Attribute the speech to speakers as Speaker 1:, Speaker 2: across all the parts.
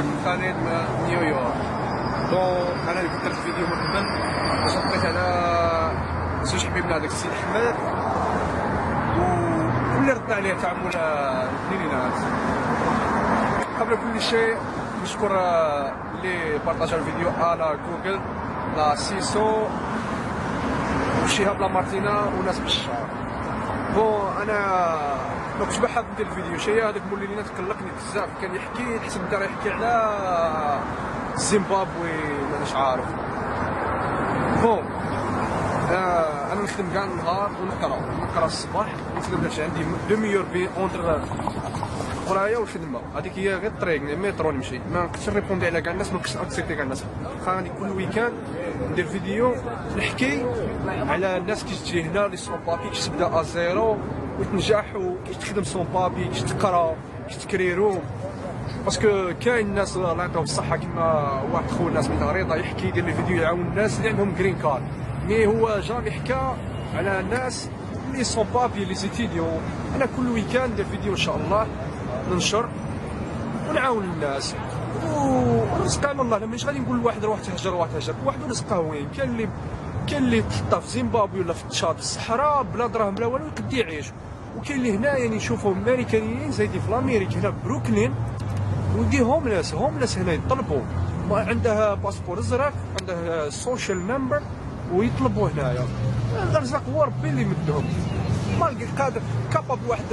Speaker 1: معكم خالد من نيويورك. انا اللي درت الفيديو من قبل باش لقيت على زوج حبيبنا هذاك السيد احمد واللي ردنا عليه تعامل الاثنينات. قبل كل شيء نشكر اللي بارطاجا الفيديو على جوجل، لا سيسو وشهاب لا مارتينا وناس بالشعر. انا ما كنتش بحب ندير الفيديو شي هذاك مولينات قلقني بزاف، كان يحكي نحسب بدا يحكي على زيمبابوي مانيش عارف. انا نخدم كاع النهار ونقرا الصباح ونخدم باش عندي دوميور بي اونتر القرايه والخدمه، هذيك هي غير الطريق المترو نمشي. ما نقدرش نريبوندي على كاع الناس، ما نقدرش اكسبتي كاع الناس. غادي كل ويكاند ندير فيديو نحكي على الناس كي تجي هنا لي سون بابي، كي تبدا ازيرو وتنجح وكي تخدم سون بابي، كي تقرا كي تكريرو. باسكو كاين ناس الله يعطيهم الصحه كيما واحد خونا ناس من غريضه يحكي يدير لي فيديو يعاون الناس اللي عندهم جرين كارد، مي هو جامي حكى على الناس اللي سون بابي لي زيتيديون. انا كل ويكاند ندير فيديو ان شاء الله ننشر ونعاون الناس ورزقها من الله. مانيش غادي نقول لواحد روح تهجر واحد رزقه وين. كاين اللي تحطها في زيمبابوي ولا في تشاد في الصحراء بلا دراهم بلا والو يقد يعيش، وكاين اللي هنا يعني نشوفهم امريكانيين زايدين في امريكا هنا بروكلين ودي هومليس هنا يطلبوا ما عنده باسبور ازرق عنده سوشيال نمبر ويطلبوا هنايا. الرزق هو ربي اللي يمدهم. ما قادر كاباب واحد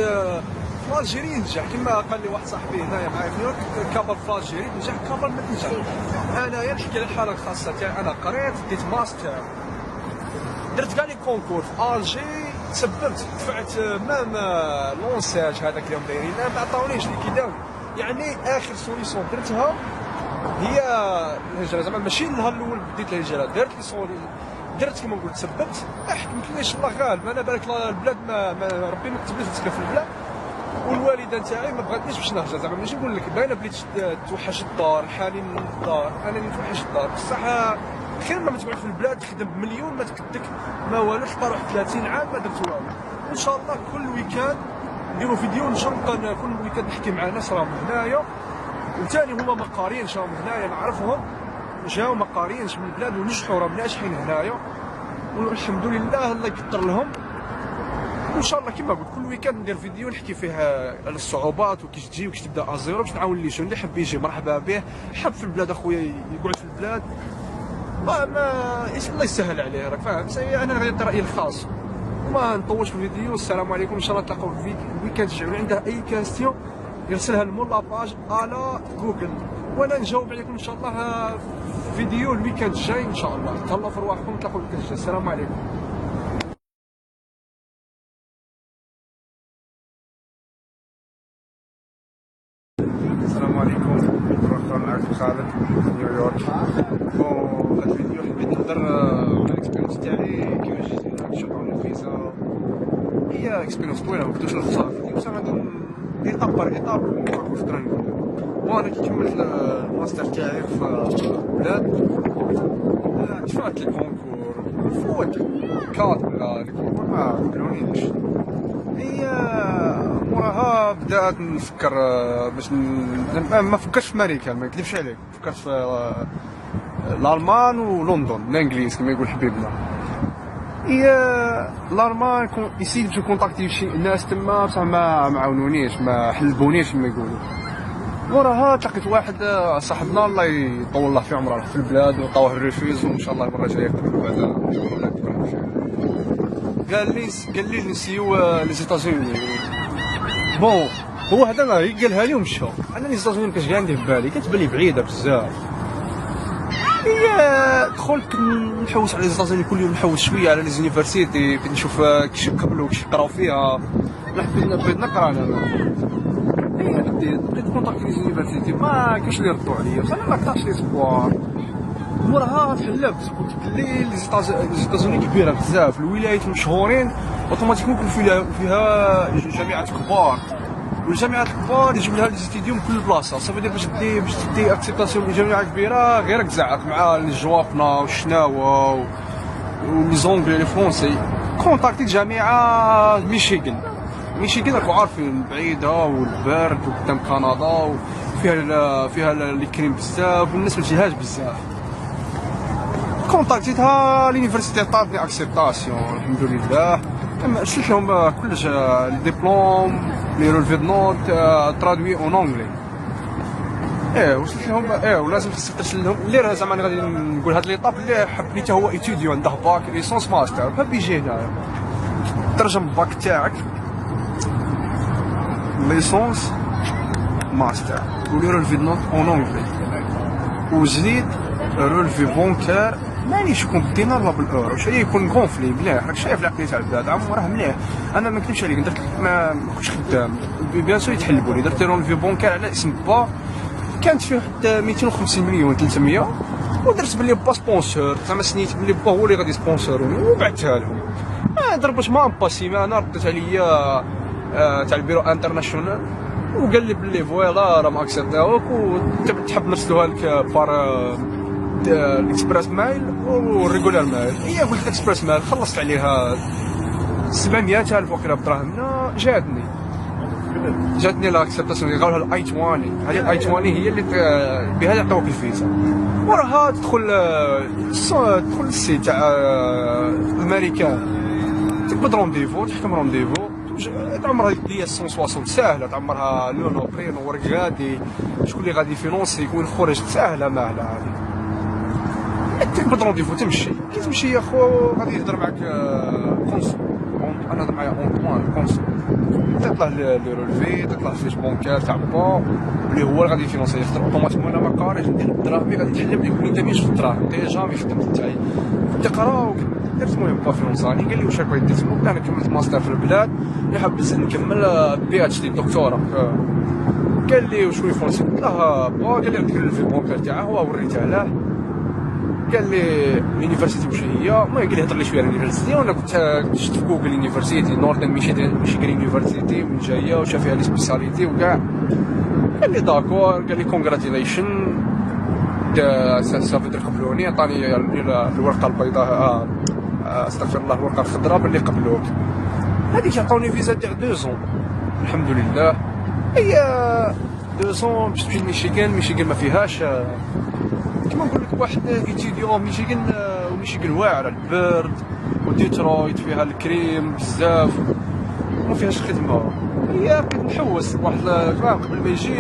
Speaker 1: في الجيري ينجح كما قال لي واحد صاحبي هنايا معايا في نيويورك، كابل في الجيري تنجح كابل ما تنجح. انايا نحكي على الحاله الخاصه تاعي، انا قريت ديت ماستر درت كاع لي كونكور في الجي، تسببت دفعت مام لونساج هذاك اليوم دايرين ما عطاونيش اللي كيداو. يعني اخر سوليسيون درتها هي الهجره، زعما ماشي النهار الاول بديت الهجره درت لي سولي، درت كما نقول تسببت حكمت ليش الله غالب. انا بالك البلاد ما ربي ما كتبليش نسكن في البلاد، والوالده نتاعي ما بغاتنيش باش نهجر. زعما ماشي نقول لك باينه بلي توحش الدار حالي من الدار، انا اللي توحش الدار بصح خير ما تقعد في البلاد تخدم بمليون ما تكدك ما والو، تلقى روحك 30 عام ما درت والو. وان شاء الله كل ويكاند نديرو فيديو نجر كل ويكاند نحكي مع ناس راهم هنايا وثاني هما ما قاريينش راهم هنايا نعرفهم، جاو ما قاريينش من البلاد ونجحوا راهم ناجحين هنايا والحمد لله الله يكثر لهم. وان شاء الله كما قلت كل ويكاند ندير فيديو نحكي فيه على الصعوبات وكيش تجي وكيش تبدا ازيرو باش نعاون لي شو اللي حب يجي مرحبا به، حب في البلاد اخويا يقعد في البلاد ما الله يسهل عليه راك فاهم. انا غير رايي الخاص وما نطولش في الفيديو. السلام عليكم، ان شاء الله تلاقاو في الويكاند الجاي. عنده اي كاستيون يرسلها لمول لاباج على جوجل وانا نجاوب عليكم ان شاء الله في فيديو الويكاند الجاي ان شاء الله. تهلاو في رواحكم، تلاقاو الويكاند الجاي. السلام عليكم. السلام عليكم، مرحبا معكم خالد من نيويورك. هاد الفيديو حبيت نهضر على الاكسبيريونس تاعي كيفاش جيت هنا شرعوني الفيزا. هي اكسبيريونس طويله ما كنتوش نختصر فيديو بصح غادي ايطاب بار ايطاب واش نقدر نقول. وانا كي كملت الماستر تاعي في البلاد دفعت الكونكور فوت 4 ولا الكونكور ما قبلونيش. هي موراها بدات نفكر باش ما فكرتش في امريكا ما نكذبش عليك، فكرت في الالمان ولندن الانجليز كما يقول حبيبنا. هي الالمان يسيت باش كونتاكتي شي ناس تما بصح ما عاونونيش ما حلبونيش كما يقولوا. موراها تلقيت واحد صاحبنا الله يطول الله في عمره في البلاد وعطاوه الريفيز وان شاء الله المره الجايه يكتب بعدا قال لي نسيو لي زيتازوني. هو هذا قالها لي ومشى. انا لي زيتازوني مكانش كاع عندي في بالي، كتبان لي بعيده بزاف. هي دخلت نحوس على لي زيتازوني كل يوم، نحوس شويه على لي زونيفرسيتي كنت نشوف كيفاش يقبلوا كيفاش يقراو فيها. بغيت نقرا انا بديت كونتاكتي لي زونيفرسيتي ما كاينش اللي يردوا عليا بصح انا ما كثرش لي سبوار. موراها تحلبت قلت بلي لي زيتازوني كبيره بزاف، الولايات المشهورين اوتوماتيكمون يكون فيها جامعات كبار، والجامعات الكبار يجيب لها لي ستيديوم كل بلاصه. صافي باش تدي اكسبتاسيون من جامعه كبيره غير تزعق مع الجوافنا والشناوه ولي زونغلي لي فرونسي. كونتاكتي جامعه ميشيغان راكو عارفين بعيده والبرد وقدام كندا فيها الكريم بزاف والناس ما تجيهاش بزاف. كونتاكتيتها لينيفرسيتي عطاتني اكسبتاسيون الحمد لله، شلت لهم كلش الدبلوم لي رولفي دو نوت ترادوي اون اونغلي. وصلت لهم ولازم خصك ترسل لهم اللي راه زعما غادي نقول هاد ليطاب اللي حبني حتى هو ايتيديو عنده باك ليسونس ماستر بحال بيجي هنايا ترجم الباك تاعك ليسونس ماستر ولي رولفي دو نوت اون اونغلي وزيد رولفي بونكار مانيش يكون بالدينار ولا بالاورو، شي يكون غونفلي مليح. راك شايف العقليه تاع البلاد عمو راه مليح. انا ما نكذبش عليك درت ما كنتش خدام بيان سور يتحلبوا لي، درت رولفي بونكار على اسم با كانت فيه حتى 250 مليون 300 ودرت بلي با سبونسور زعما سنيت بلي با هو اللي غادي سبونسوروني وبعتها لهم. ضربت ما با سيمانه ردت عليا تاع البيرو انترناسيونال وقال لي بلي فوالا راه ماكسبتاوك وتحب نرسلوها لك بار الاكسبريس مايل والريغولار مايل. هي قلت الاكسبريس مايل خلصت عليها 700,000 وقيله بدراهمنا. جاتني لاكسبتاسيون اللي قالوها الاي 20. هذه الاي 20 هي اللي بها يعطيوك الفيزا وراها تدخل السيت تاع الامريكان تقبض رونديفو تحكم رونديفو تعمرها ليا 160 ساهله تعمرها لونو برينو ورك غادي شكون اللي غادي يفينونسي يكون خرج ساهله ماهله هذه تقبض رونديفو تمشي كي تمشي يا خو غادي يهضر معاك كونسول. انا هضر معايا اونطوان كونسول تطلع لي رولفي تطلع فيش بونكار تاع با اللي هو اللي غادي يفينونسي يخدم اوتوماتيكمون. انا ما قاريش ندير الدراهم غادي تحلم لي يقول انت ماشي في الدراهم ديجا مي خدمت تاعي تقرا درت المهم با فينونساني قال لي واش راك دير تما انا كملت ماستر في البلاد اللي حاب نكمل بي اتش دي دكتوراه. قال لي وشوي فونسي قلت له با قال لي ندير في البونكار تاعه وريته له قال لي اليونيفرسيتي واش هي ما قال لي هضر لي شويه على اليونيفرسيتي وانا كنت شفت في جوجل يونيفرسيتي نوردن ميشيغان يونيفرسيتي من جايه وشاف فيها لي سبيسياليتي وكاع. قال لي داكور قال لي كونغراتيليشن سافيتر قبلوني عطاني الورقه البيضاء استغفر الله الورقه الخضراء باللي قبلوك. هذيك عطاوني فيزا تاع 2 زون الحمد لله. هي 2 زون باش تمشي لميشيغان ما فيهاش كما نقول لك واحد ايتيديون ميشيغان واعره البرد وديترويت فيها الكريم بزاف وما فيهاش خدمه. هي بقيت نحوس واحد فاهم قبل ما يجي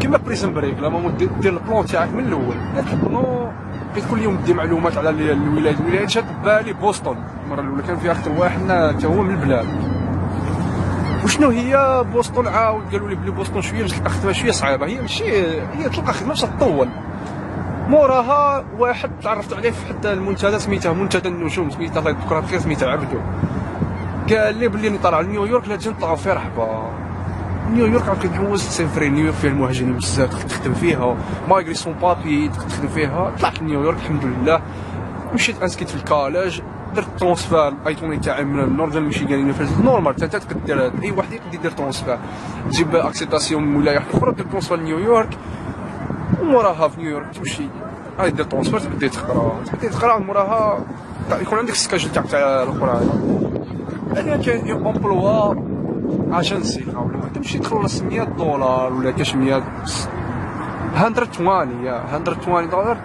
Speaker 1: كيما بريزن بريك لما دير البلون تاعك من الاول درت البلون بقيت كل يوم ندي معلومات على الولايات جات بالي بوسطن المره الاولى كان فيها اكثر واحد حتى هو من البلاد. وشنو هي بوسطن عاود قالوا لي بلي بوسطن شويه باش تلقى خدمه شويه صعيبه هي ماشي هي تلقى خدمه باش تطول. موراها واحد تعرفت عليه في حتى المنتدى سميته منتدى النجوم سميته الله يذكرها بخير سميته عبدو قال لي بلي طالع لنيويورك لا تجي نطلعوا فيه رحبه. نيويورك راك نحوس تسافري نيويورك فيها المهاجرين بزاف تخدم فيها ماغري سون بابي تخدم فيها. طلعت لنيويورك الحمد لله مشيت انسكيت في الكالج درت ترونسفير الايتوني تاعي من النوردن ميشيغان يونيفرسيتي نورمال تقدر دير اي واحد يقدر يدير ترونسفير تجيب اكسيتاسيون من ولايه اخرى دير ترونسفير لنيويورك وموراها في نيويورك تمشي غادي دير ترونسفير تبدي تقرا موراها يكون عندك السكاجل تاع القرايه. انا كاين امبلوا اجنسي ولا تمشي تخلص $100 ولا كاش 120 $120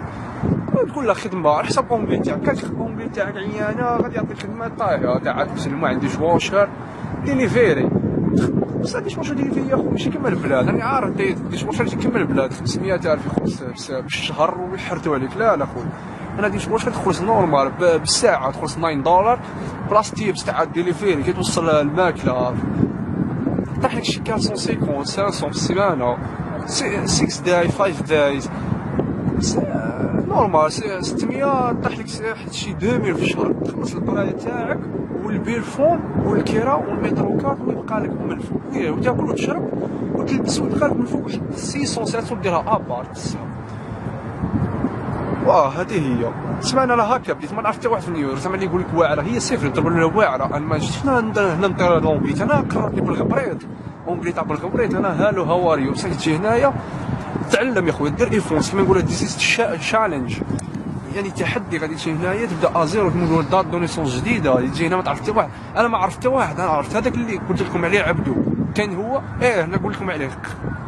Speaker 1: تقول له خدمه على حسب اونغلي تاعك كان اونغلي تاعك عيانه غادي يعطيك خدمه طايحه تاع ما عنديش واشر ديليفيري. بس هادي واش ديليفيري يا خو ماشي كما البلاد راني عارف ديش واش كما البلاد 500,000 يخلص بالشهر ويحرتوا عليك. لا خويا انا ديش واش تخلص نورمال بالساعه تخلص $9 بلاس تيبس تاع الديليفيري كي توصل الماكله طاح لك شي 450 500 في السيمانه 6 داي 5 دايز نورمال 600 طاح لك شي 2000 في الشهر تخلص القرايه تاعك والبيرفون والكراء والمتروكات ويبقى لك من الفوق وتاكل وتشرب وتلبس ويبقى لك من الفوق واحد 600 ديرها ابار هذه هي. تسمع انا هكا بديت ما نعرف حتى واحد في نيويورك زعما اللي يقول لك واعره هي صفر نضربوا لها واعره. انا ما جيتش هنا نطير لونبيت انا قررت بالغبريط اونغلي تاع بالغبريط انا هالو هاواريو بصح تجي هنايا تعلم يا خويا دير ايفونس كما نقولوا ديزيز تشالنج يعني تحدي غادي تجي هنايا تبدا ازيرو تقول دات دونيسونس جديده تجي هنا ما تعرف حتى واحد. انا ما عرفت حتى واحد، انا عرفت هذاك اللي قلت لكم عليه عبدو كان هو انا قلت لكم عليه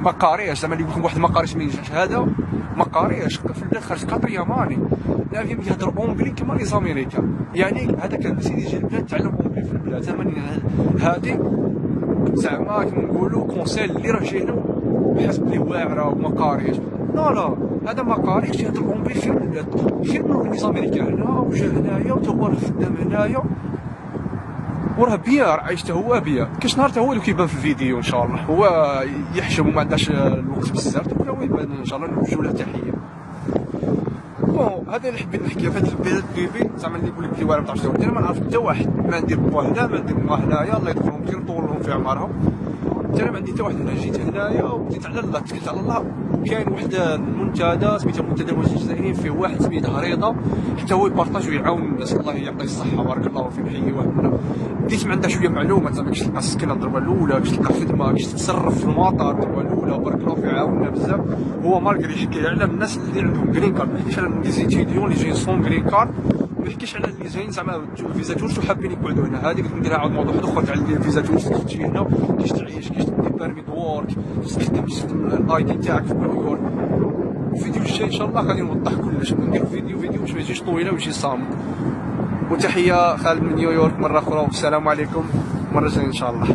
Speaker 1: ما قاريش زعما اللي يقول لكم واحد ما قاريش ما ينجحش، هذا ما قاريش في البلاد خرج كاترياماني لا فيهم يهضر اونجلي كما لي زاميريكان. يعني هذا كان باش يجي البلاد تعلم اونجلي في البلاد زعما هذه زعما كيما نقولوا كونسيل اللي راه جاي هنا بحسب لي واعره وما قاريش. لا هذا ما قاريش يهضر اونجلي في البلاد خير من لي زاميريكان هنا وجا هنايا وتا هو خدام هنايا وراه بيان عايش حتى هو بيان. كاش نهار حتى هو اللي كيبان في الفيديو ان شاء الله، هو يحشم وما عندهاش الوقت بزاف ولا هو يبان ان شاء الله نوجهوا له تحيه. بون هذا اللي حبيت نحكي في هذا البلاد بيبي زعما اللي يقول لك بلي واعر ما تعرفش دير، انا ما نعرف حتى واحد، ما ندير با هنا ما ندير ما هنايا الله يدخلهم بخير ويطول لهم في اعمارهم. انا ما عندي حتى واحد، انا جيت هنايا وبديت على الله تكلت على الله. وكاين واحد المنتدى سميتها منتدى الوجه الجزائريين فيه واحد سميتو هريضه حتى هو يبارطاج ويعاون الناس الله يعطيه الصحه بارك الله فيه نحييه منا. بديت ما عندها شويه معلومات زعما كيش تلقى السكنه الضربه الاولى، كيش تلقى خدمه، كيش تتصرف في المطار الضربه الاولى بارك الله فيه عاوننا بزاف. هو مالغري يحكي على الناس اللي عندهم جرين كارد، ما يحكيش على ليزيتيديون اللي جايين سون جرين كارد، ما يحكيش على اللي جايين زعما فيزا تورست وحابين يقعدوا هنا. هذيك نديرها عاود موضوع واحد اخر تاع الفيزا تورست كيش تجي هنا كيش تعيش كيش دير بيرمي دو وورك كيش تخدم الاي دي تاعك في نيويورك. الفيديو الجاي ان شاء الله غادي نوضح كلش، ندير فيديو باش ما يجيش طويله ويجي صامت. وتحيه خالد من نيويورك مره اخرى والسلام عليكم مره جايه ان شاء الله.